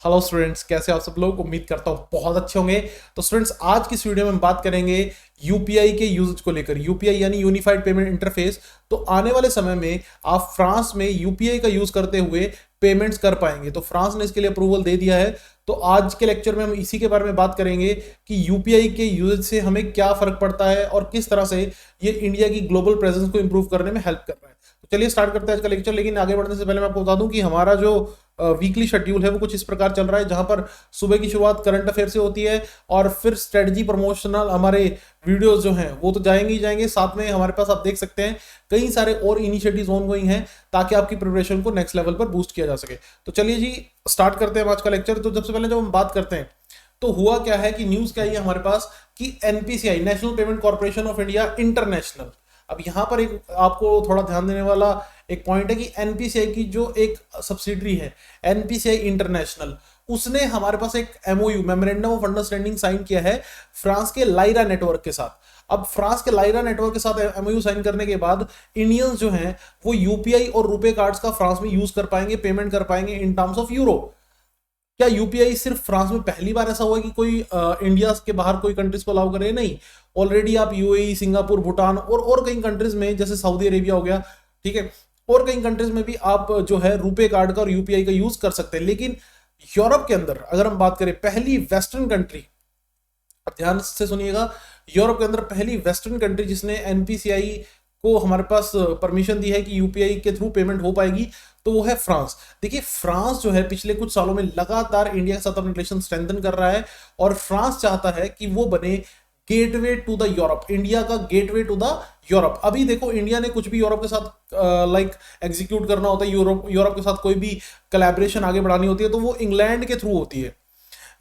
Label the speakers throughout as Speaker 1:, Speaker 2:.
Speaker 1: Hello students, कैसे आप सब लोग। उम्मीद करता हूँ बहुत अच्छे होंगे। तो स्टूडेंट्स, आज की इस वीडियो में हम बात करेंगे यूपीआई के यूजेज को लेकर। यूपीआई यानी यूनिफाइड पेमेंट इंटरफेस। तो आने वाले समय में आप फ्रांस में यूपीआई का यूज करते हुए पेमेंट्स कर पाएंगे। तो फ्रांस ने इसके लिए अप्रूवल दे दिया है। तो आज के लेक्चर में हम इसी के बारे में बात करेंगे कि यूपीआई के यूजेज से हमें क्या फर्क पड़ता है और किस तरह से ये इंडिया की ग्लोबल प्रेजेंस को इंप्रूव करने में हेल्प कर रहा है। तो चलिए स्टार्ट करते हैं आज का लेक्चर। लेकिन आगे बढ़ने से पहले मैं आपको बता दूं कि हमारा जो वीकली शेड्यूल है वो कुछ इस प्रकार चल रहा है, जहां पर सुबह की शुरुआत करंट अफेयर से होती है और फिर स्ट्रेटजी प्रमोशनल हमारे वीडियोस जो हैं वो तो जाएंगे ही जाएंगे। साथ में हमारे पास आप देख सकते हैं कई सारे और इनिशिएटिव्स ऑन गोइंग हैं ताकि आपकी प्रिपरेशन को नेक्स्ट लेवल पर बूस्ट किया जा सके। तो चलिए जी स्टार्ट करते हैं आज का लेक्चर। तो सबसे पहले जब हम बात करते हैं तो हुआ क्या है कि न्यूज क्या है हमारे पास कि NPCI, national payment corporation of India international. अब यहां पर एक आपको थोड़ा ध्यान देने वाला एक पॉइंट है कि एनपीसीआई की जो एक सब्सिडरी है एनपीसीआई इंटरनेशनल, उसने हमारे पास एक MOU, memorandum of understanding sign किया है फ्रांस के लाइरा नेटवर्क के साथ। अब फ्रांस के लाइरा नेटवर्क के साथ एमओयू साइन करने के बाद इंडियंस जो हैं वो यूपीआई और रुपे कार्ड्स का फ्रांस में यूज कर पाएंगे, पेमेंट कर पाएंगे इन टर्म्स ऑफ यूरो। क्या यूपीआई सिर्फ फ्रांस में पहली बार ऐसा हुआ है कि कोई इंडिया के बाहर कोई कंट्रीज को अलाउ करे? नहीं, ऑलरेडी आप यूएई, सिंगापुर, भूटान और कई कंट्रीज में जैसे सऊदी अरेबिया हो गया, ठीक है, और कई कंट्रीज में भी आप जो है रुपे कार्ड का और यूपीआई का यूज कर सकते हैं। लेकिन यूरोप के अंदर अगर हम बात करें, पहली वेस्टर्न कंट्री, अब ध्यान से सुनिएगा, यूरोप के अंदर पहली वेस्टर्न कंट्री जिसने एनपीसीआई को हमारे पास परमिशन दी है कि यूपीआई के थ्रू पेमेंट हो पाएगी, तो वो है फ्रांस। देखिए फ्रांस जो है पिछले कुछ सालों में लगातार इंडिया के साथ अपने रिलेशन स्ट्रेंथन कर रहा है और फ्रांस चाहता है कि वो बने gateway to the Europe, India का गेटवे टू द यूरोप। अभी देखो इंडिया ने कुछ भी यूरोप के साथ लाइक एग्जीक्यूट करना होता है, यूरोप के साथ कोई भी कोलैबोरेशन आगे बढ़ानी होती है तो वो इंग्लैंड के थ्रू होती है।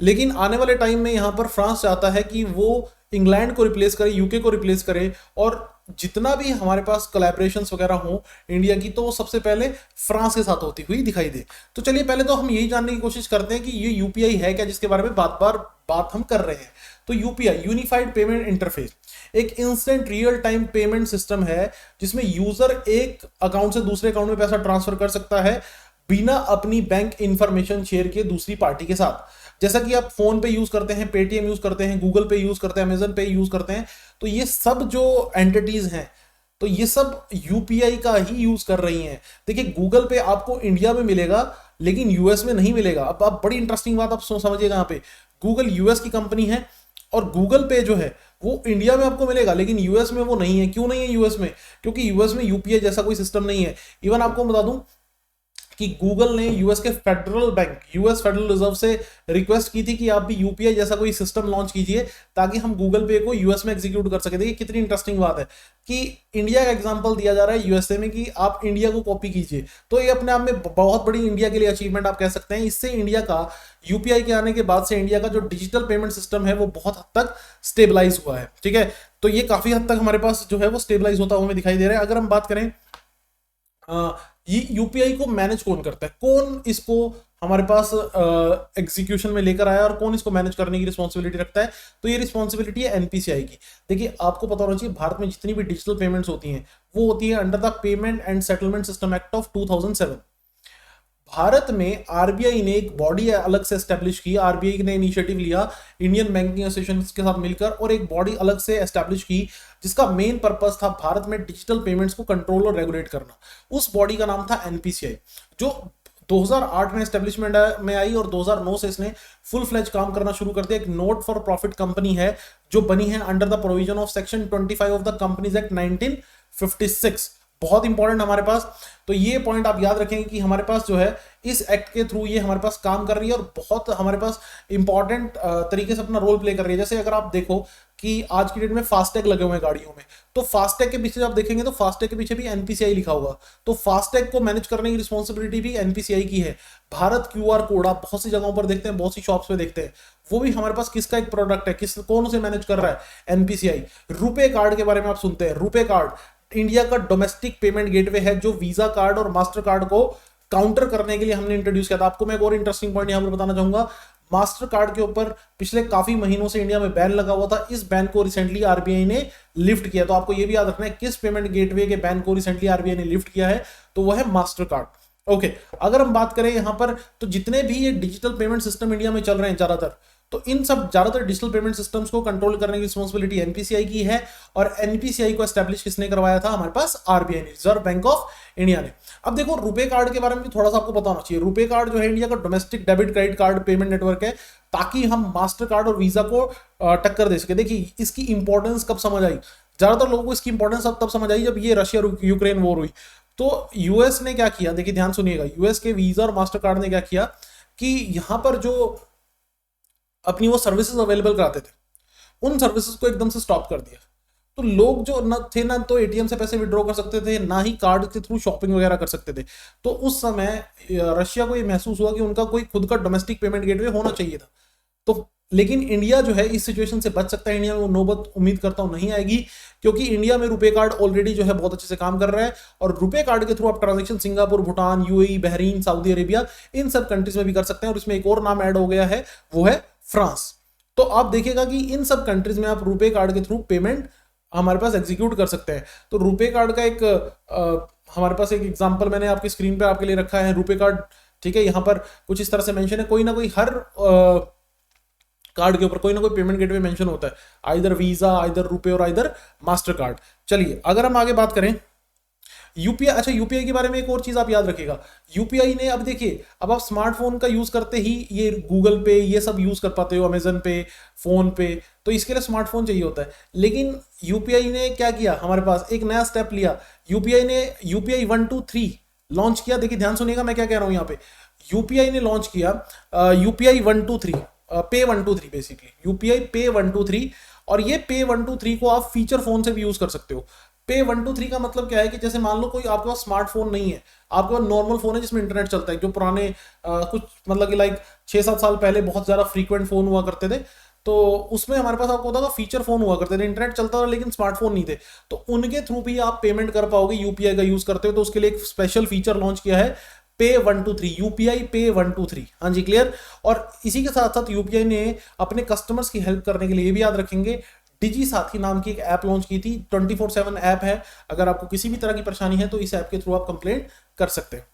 Speaker 1: लेकिन आने वाले टाइम में यहां पर फ्रांस चाहता है कि वो इंग्लैंड को रिप्लेस करे, यूके को रिप्लेस करे, और जितना भी हमारे पास कोलैबोरेशंस वगैरह हो इंडिया की, तो वो सबसे पहले फ्रांस के साथ होती हुई दिखाई दे। तो चलिए पहले तो हम यही जानने की कोशिश करते हैं कि ये यूपीआई है क्या, जिसके बारे में बात हम कर रहे हैं। तो यूपीआई, यूनिफाइड पेमेंट इंटरफेस, एक instant real time payment system है जिसमें यूजर एक अकाउंट से दूसरे अकाउंट में पैसा ट्रांसफर कर सकता है बिना अपनी बैंक इंफॉर्मेशन शेयर किए दूसरी पार्टी के साथ। जैसा कि आप फोन पे यूज करते हैं, पेटीएम यूज करते हैं, गूगल पे यूज करते हैं, अमेजन पे यूज करते हैं, तो ये सब जो एंटिटीज हैं तो ये सब यूपीआई का ही यूज कर रही हैं। देखिए गूगल पे आपको इंडिया में मिलेगा लेकिन यूएस में नहीं मिलेगा। अब आप बड़ी इंटरेस्टिंग बात आप समझिएगा, यहाँ पे गूगल यूएस की कंपनी है और गूगल पे जो है वो इंडिया में आपको मिलेगा लेकिन यूएस में वो नहीं है। क्यों नहीं है यूएस में? क्योंकि यूएस में यूपीआई जैसा कोई सिस्टम नहीं है। इवन आपको बता दूं कि गूगल ने यूएस के federal bank, US federal reserve से रिक्वेस्ट की थी कि आप भी यूपीआई जैसा कोई सिस्टम लॉन्च कीजिए ताकि हम गूगल पे को यूएस में एग्जीक्यूट कर सके। देखिए कितनी इंटरेस्टिंग बात है कि इंडिया का एग्जांपल दिया जा रहा है यूएसए में कि आप इंडिया को कॉपी कीजिए। तो ये अपने आप में बहुत बड़ी इंडिया के लिए अचीवमेंट आप कह सकते हैं। इससे इंडिया का, यूपीआई के आने के बाद से इंडिया का जो डिजिटल पेमेंट सिस्टम है वो बहुत हद तक स्टेबलाइज हुआ है। ठीक है, तो ये काफी हद तक हमारे पास जो है वो स्टेबलाइज होता हुआ हमें दिखाई दे रहा है। अगर हम बात करें ये यूपीआई को मैनेज कौन करता है, कौन इसको हमारे पास एग्जीक्यूशन में लेकर आया और कौन इसको मैनेज करने की रिस्पॉन्सिबिलिटी रखता है, तो ये रिस्पॉन्सिबिलिटी है एनपीसीआई की। देखिए आपको पता होना चाहिए भारत में जितनी भी डिजिटल पेमेंट्स होती हैं वो होती है under the payment and settlement system act of 2007। Bharat में आरबीआई ने एक बॉडी अलग से एस्टेब्लिश की, आरबीआई ने इनिशिएटिव लिया इंडियन बैंकिंग एसोसिएशन के साथ मिलकर और एक बॉडी अलग से एस्टेब्लिश की जिसका मेन पर्पस था भारत में डिजिटल पेमेंट्स को कंट्रोल और रेगुलेट करना। उस बॉडी का नाम था एनपीसीआई, जो 2008 में एस्टेब्लिशमेंट में आई और 2009 से इसने फुल फ्लेज काम करना शुरू कर दिया। एक नॉट फॉर प्रॉफिट कंपनी है जो बनी है under the provision of section 25 of the companies act 1956। बहुत इंपॉर्टेंट हमारे पास, तो ये पॉइंट आप याद रखेंगे कि हमारे पास जो है इस एक्ट के थ्रू ये हमारे पास काम कर रही है और बहुत हमारे पास इंपॉर्टेंट तरीके से अपना रोल प्ले कर रही है। जैसे अगर आप देखो कि आज की डेट में फास्टैग लगे हुए हैं गाड़ियों में, तो फास्टैग के पीछे आप देखेंगे तो फास्टैग के पीछे भी एनपीसीआई लिखा होगा। तो फास्टैग को मैनेज करने की रिस्पॉन्सिबिलिटी भी एनपीसीआई की है। भारत क्यूआर कोड आप बहुत सी जगहों पर देखते हैं, बहुत सी शॉप्स पे देखते हैं, वो भी हमारे पास किसका एक प्रोडक्ट है, कौन उसे मैनेज कर रहा है? एनपीसीआई। रुपे कार्ड के बारे में आप सुनते हैं, रुपे कार्ड इंडिया का डोमेस्टिक पेमेंट गेटवे है जो वीजा कार्ड और मास्टर कार्ड को काउंटर करने के लिए हमने इंट्रोड्यूस किया था। आपको मैं एक और इंटरेस्टिंग पॉइंट यहां पर बताना चाहूंगा, मास्टर कार्ड के ऊपर पिछले काफी महीनों से इंडिया में बैन लगा हुआ था, इस बैन को रिसेंटली आरबीआई ने लिफ्ट किया। तो आपको यह भी याद रखना है किस पेमेंट गेटवे के बैन को रिसेंटली आरबीआई ने लिफ्ट किया है, तो वह है मास्टर कार्ड। ओके अगर हम बात करें यहां पर तो जितने भी ये डिजिटल पेमेंट सिस्टम इंडिया में चल रहे हैं ज्यादातर, तो इन सब ज्यादातर डिजिटल पेमेंट सिस्टम्स को कंट्रोल करने की रिस्पांसिबिलिटी एनपीसीआई की है। और एनपीसीआई को एस्टैब्लिश किसने करवाया था? हमारे पास आरबीआई ने, रिजर्व बैंक ऑफ इंडिया ने। अब देखो रुपे कार्ड के बारे में भी थोड़ा सा आपको पता होना चाहिए। रुपे कार्ड जो है इंडिया का domestic debit credit card payment network है, ताकि हम मास्टर कार्ड और वीजा को टक्कर दे सके। देखिए इसकी इंपॉर्टेंस कब समझ आई, ज्यादातर लोगों को इसकी इंपॉर्टेंस अब तब समझ आई जब ये रशिया यूक्रेन वॉर हुई। तो यूएस ने क्या किया, देखिए ध्यान सुनिएगा, यूएस के वीजा और मास्टर कार्ड ने क्या किया कि यहां पर जो अपनी वो सर्विसेज अवेलेबल कराते थे, उन सर्विसेज को एकदम से स्टॉप कर दिया। तो लोग जो न थे ना तो एटीएम से पैसे विड्रॉ कर सकते थे, ना ही कार्ड के थ्रू शॉपिंग वगैरह कर सकते थे। तो उस समय रशिया को ये महसूस हुआ कि उनका कोई खुद का डोमेस्टिक पेमेंट गेटवे होना चाहिए था। तो लेकिन इंडिया जो है इस सिचुएशन से बच सकता है। इंडिया में वो नौबत उम्मीद करता हूं नहीं आएगी, क्योंकि इंडिया में रुपे कार्ड ऑलरेडी जो है बहुत अच्छे से काम कर रहा है। और रुपे कार्ड के थ्रू आप transaction Singapore, Bhutan, UAE, Bahrain, Saudi Arabia, इन सब कंट्रीज में भी कर सकते हैं। और इसमें एक और नाम ऐड हो गया है, वो है फ्रांस। तो आप देखिएगा कि इन सब कंट्रीज में आप रुपे कार्ड के थ्रू पेमेंट हमारे पास एग्जीक्यूट कर सकते हैं। तो रुपे कार्ड का एक हमारे पास एक एग्जांपल मैंने आपकी स्क्रीन पे आपके लिए रखा है, रुपे कार्ड। ठीक है, यहां पर कुछ इस तरह से मेंशन है, कोई ना कोई हर कार्ड के ऊपर कोई ना कोई पेमेंट गेटवे मेंशन होता है, आइदर वीजा, आइदर रुपे और आइदर मास्टर कार्ड। चलिए अगर हम आगे बात करें यूपीआई, अच्छा यूपीआई के बारे में एक और चीज आप याद रखिएगा। यूपीआई ने, अब देखिए अब आप स्मार्टफोन का यूज करते ही ये गूगल पे ये सब यूज कर पाते हो, अमेजन पे, फोन पे, तो इसके लिए स्मार्टफोन चाहिए होता है। लेकिन यूपीआई ने क्या किया, हमारे पास एक नया स्टेप लिया। यूपीआई ने यूपीआई 123 लॉन्च किया। देखिए ध्यान सुनिएगा मैं क्या कह रहा हूं, यहाँ पे यूपीआई ने लॉन्च किया यूपीआई 123 पे 123, बेसिकली यूपीआई पे 123। और ये पे 123 को आप फीचर फोन से भी यूज कर सकते हो। पे 123 का मतलब क्या है कि जैसे मान लो कोई आपके पास स्मार्टफोन नहीं है, आपके पास नॉर्मल फोन है जिसमें इंटरनेट चलता है, जो पुराने कुछ मतलब कि लाइक 6-7 साल पहले बहुत ज्यादा फ्रीक्वेंट फोन हुआ करते थे। तो उसमें हमारे पास आपको होता था फीचर फोन हुआ करते थे, इंटरनेट चलता था लेकिन स्मार्टफोन नहीं थे। तो उनके थ्रू भी आप पेमेंट कर पाओगे यूपीआई का यूज करते हो। तो उसके लिए एक स्पेशल फीचर लॉन्च किया है, पे 123, यूपीआई पे 123। हाँ जी, क्लियर। और इसी के साथ साथ यूपीआई ने अपने कस्टमर्स की हेल्प करने के लिए, ये भी याद रखेंगे, डिजी साथी नाम की एक ऐप लॉन्च की थी। 24/7 ऐप है, अगर आपको किसी भी तरह की परेशानी है तो इस ऐप के थ्रू आप कंप्लेंट कर सकते हैं।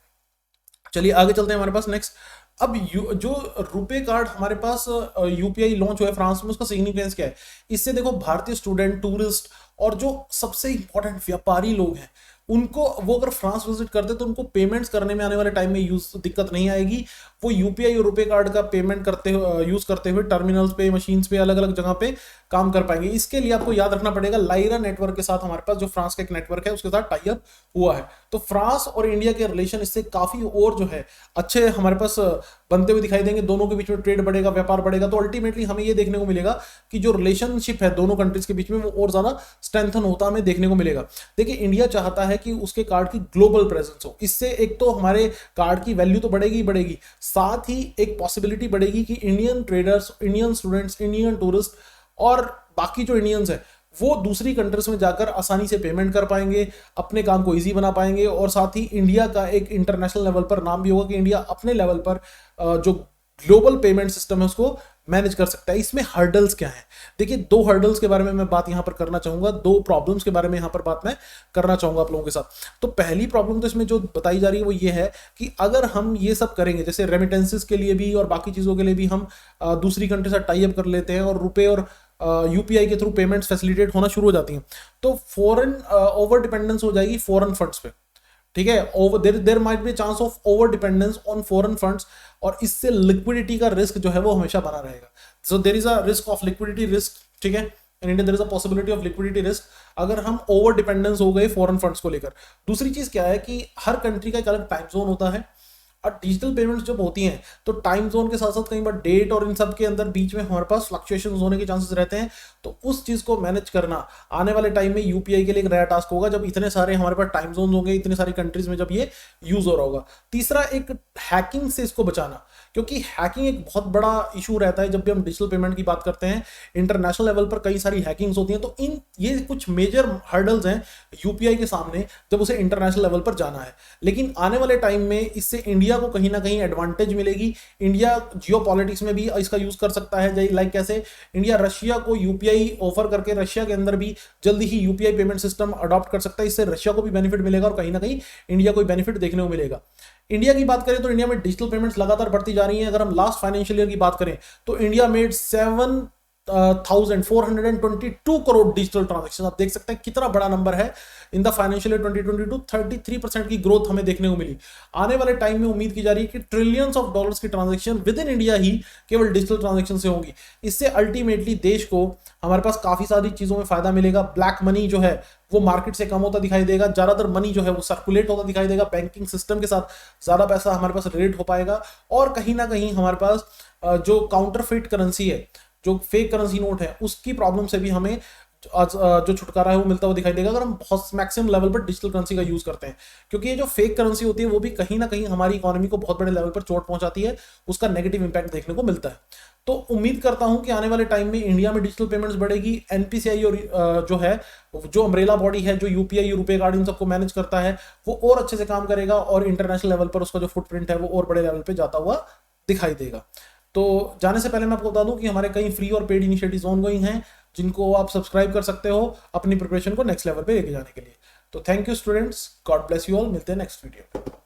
Speaker 1: चलिए आगे चलते हैं हमारे पास नेक्स्ट। अब जो रुपे कार्ड हमारे पास यूपीआई लॉन्च हुआ है फ्रांस में, उसका सिग्निफिकेंस क्या है? इससे देखो भारतीय स्टूडेंट, टूरिस्ट और जो सबसे इंपॉर्टेंट व्यापारी लोग हैं, उनको वो अगर फ्रांस विजिट करते तो उनको पेमेंट्स करने में आने वाले टाइम में दिक्कत नहीं आएगी। वो यूपीआई और रुपे कार्ड का पेमेंट करते यूज करते हुए टर्मिनल्स पे, मशीन्स पे, अलग अलग जगह पे काम कर पाएंगे। इसके लिए आपको याद रखना पड़ेगा, लाइरा नेटवर्क के साथ हमारे पास जो फ्रांस का एक नेटवर्क है उसके साथ टाई अप हुआ है। तो फ्रांस और इंडिया के रिलेशन इससे काफी और जो है अच्छे हमारे पास बनते हुए दिखाई देंगे। दोनों के बीच में ट्रेड बढ़ेगा, व्यापार बढ़ेगा। तो अल्टीमेटली हमें ये देखने को मिलेगा कि जो रिलेशनशिप है दोनों कंट्रीज के बीच में, वो और ज्यादा स्ट्रेंथन होता हमें देखने को मिलेगा। देखिए इंडिया चाहता है कि उसके कार्ड की ग्लोबल प्रेजेंस हो। इससे एक तो हमारे कार्ड की वैल्यू तो बढ़ेगी ही बढ़ेगी, साथ ही एक पॉसिबिलिटी बढ़ेगी कि Indian traders, Indian students, Indian tourist और बाकी जो इंडियंस हैं वो दूसरी कंट्रीज में जाकर आसानी से पेमेंट कर पाएंगे, अपने काम को इजी बना पाएंगे। और साथ ही इंडिया का एक इंटरनेशनल लेवल पर नाम भी होगा कि इंडिया अपने लेवल पर जो ग्लोबल पेमेंट सिस्टम है उसको मैनेज कर सकता है। इसमें हर्डल्स क्या है? देखिए 2 हर्डल्स के बारे में मैं बात यहां पर करना चाहूंगा, 2 प्रॉब्लम्स के बारे में यहां पर बात मैं करना चाहूंगा आप लोगों के साथ। तो पहली प्रॉब्लम तो इसमें जो बताई जा रही है वो ये है कि अगर हम ये सब करेंगे, जैसे रेमिटेंसेस के लिए भी और बाकी चीजों के लिए भी हम दूसरी कंट्री से टाई अप कर लेते हैं और रुपए और यूपीआई के थ्रू पेमेंट्स फैसिलिटेट होना शुरू हो जाती हैं, तो फॉरेन ओवर डिपेंडेंस हो जाएगी फॉरेन फंड्स पे। ठीक है, there might be chance of over dependence on foreign funds, और इससे लिक्विडिटी का रिस्क जो है वो हमेशा बना रहेगा। So there is a risk of liquidity risk. ठीक है, in India there is a possibility of liquidity risk अगर हम ओवर डिपेंडेंस हो गए फॉरेन फंड्स को लेकर। दूसरी चीज क्या है कि हर कंट्री का एक अलग टाइम जोन होता है, और डिजिटल पेमेंट्स जब होती हैं तो टाइम जोन के साथ साथ कई बार डेट और इन सब के अंदर बीच में हमारे पास फ्लक्चुएशंस होने के चांसेस रहते हैं। तो उस चीज को मैनेज करना आने वाले टाइम में यूपीआई के लिए एक नया टास्क होगा, जब इतने सारे हमारे पास टाइम जोन होंगे, इतने सारी कंट्रीज में जब ये यूज हो रहा होगा। तीसरा, एक हैकिंग से इसको बचाना, क्योंकि हैकिंग एक बहुत बड़ा इशू रहता है जब भी हम डिजिटल पेमेंट की बात करते हैं। इंटरनेशनल लेवल पर कई सारी हैकिंग्स होती हैं, तो ये कुछ मेजर हर्डल्स हैं यूपीआई के सामने जब उसे इंटरनेशनल लेवल पर जाना है। लेकिन आने वाले टाइम में इससे इंडिया को कहीं ना कहीं एडवांटेज मिलेगी। इंडिया जियोपॉलिटिक्स में भी इसका यूज कर सकता है, लाइक कैसे इंडिया रशिया को यूपीआई ऑफर करके रशिया के अंदर भी जल्दी ही यूपीआई पेमेंट सिस्टम अडॉप्ट कर सकता है। इससे रशिया को भी बेनिफिट मिलेगा और कहीं ना कहीं इंडिया को बेनिफिट देखने को मिलेगा। इंडिया की बात करें तो इंडिया में डिजिटल पेमेंट्स लगातार बढ़ती जा रही हैं। अगर हम लास्ट फाइनेंशियल ईयर की बात करें तो India made 7,422 crore digital transaction. आप देख सकते हैं कितना बड़ा नंबर है। इन द फाइनेंशियल ईयर 2022 33% की ग्रोथ हमें देखने को मिली। आने वाले टाइम में उम्मीद की जा रही है कि ट्रिलियंस ऑफ डॉलर्स की ट्रांजेक्शन विद इन इंडिया ही केवल डिजिटल ट्रांजेक्शन से होंगी। इससे अल्टीमेटली देश को, हमारे पास काफी सारी चीजों में फायदा मिलेगा। ब्लैक मनी जो है वो मार्केट से कम होता दिखाई देगा, ज्यादातर मनी जो है वो सर्कुलेट होता दिखाई देगा, बैंकिंग सिस्टम के साथ ज्यादा पैसा हमारे पास रिलेट हो पाएगा। और कहीं ना कहीं हमारे पास जो काउंटरफिट करेंसी है, जो फेक करेंसी नोट है, उसकी प्रॉब्लम से भी हमें जो छुटकारा है वो मिलता हुआ दिखाई देगा अगर हम बहुत मैक्सिमम लेवल पर डिजिटल करेंसी का यूज करते हैं। क्योंकि ये जो फेक करेंसी होती है वो भी कहीं ना कहीं हमारी इकोनॉमी को बहुत बड़े लेवल पर चोट पहुंचाती है, उसका नेगेटिव इंपैक्ट देखने को मिलता है। तो उम्मीद करता हूं कि आने वाले टाइम में इंडिया में डिजिटल पेमेंट्स बढ़ेगी। एनपीसीआई और जो है, जो अम्ब्रेला बॉडी है, जो यूपीआई, रुपे कार्ड, इन सबको मैनेज करता है, वो और अच्छे से काम करेगा और इंटरनेशनल लेवल पर उसका जो फुटप्रिंट है वो और बड़े लेवल पर जाता हुआ दिखाई देगा। तो जाने से पहले मैं आपको बता दूं कि हमारे कई फ्री और पेड इनिशिएटिव्स ऑनगोइंग हैं जिनको आप सब्सक्राइब कर सकते हो अपनी प्रिपरेशन को नेक्स्ट लेवल पे लेके जाने के लिए। तो thank you students, God bless you all. मिलते हैं नेक्स्ट वीडियो पे।